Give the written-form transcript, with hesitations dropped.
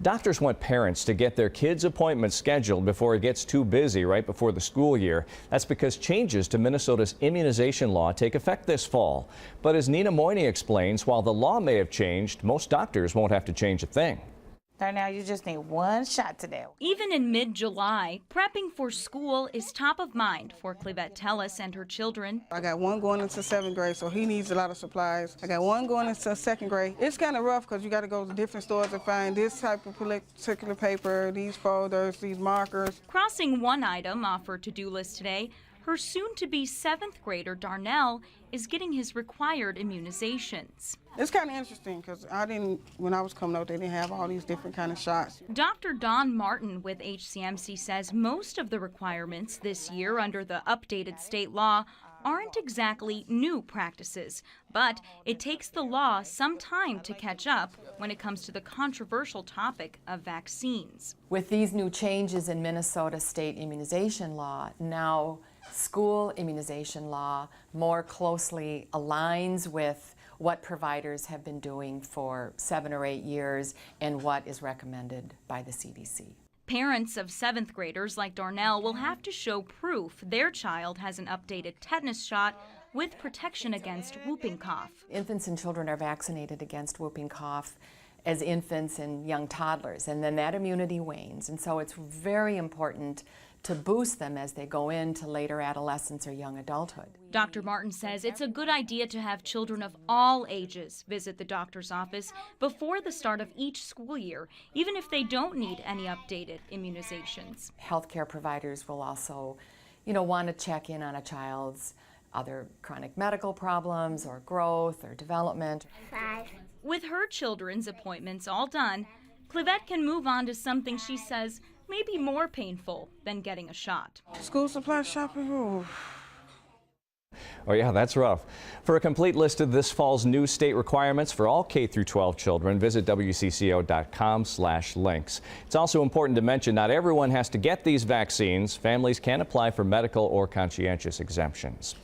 Doctors want parents to get their kids' appointments scheduled before it gets too busy right before the school year. That's because changes to Minnesota's immunization law take effect this fall. But as Nina Moini explains, while the law may have changed, most doctors won't have to change a thing. Right now, you just need one shot today. Even in mid-July, prepping for school is top of mind for Clivette Tellis and her children. I got one going into 7th grade, so he needs a lot of supplies. I got one going into 2nd grade. It's kind of rough because you got to go to different stores and find this type of particular paper, these folders, these markers. Crossing one item off her to-do list today, her soon-to-be 7th grader Darnell is getting his required immunizations. It's kind of interesting because when I was coming out, they didn't have all these different kind of shots. Dr. Don Martin with HCMC says most of the requirements this year under the updated state law aren't exactly new practices, but it takes the law some time to catch up when it comes to the controversial topic of vaccines. With these new changes in Minnesota state immunization law, now school immunization law more closely aligns with what providers have been doing for 7 or 8 years and what is recommended by the CDC. Parents of 7th graders like Darnell will have to show proof their child has an updated tetanus shot with protection against whooping cough. Infants and children are vaccinated against whooping cough as infants and young toddlers, and then that immunity wanes. And so it's very important to boost them as they go into later adolescence or young adulthood. Dr. Martin says it's a good idea to have children of all ages visit the doctor's office before the start of each school year, even if they don't need any updated immunizations. Healthcare providers will also, want to check in on a child's other chronic medical problems or growth or development. 5. With her children's appointments all done, Clivette can move on to something she says may be more painful than getting a shot. School supply shopping, ooh. Oh yeah, that's rough. For a complete list of this fall's new state requirements for all K-12 children, visit WCCO.com/links. It's also important to mention not everyone has to get these vaccines. Families can apply for medical or conscientious exemptions.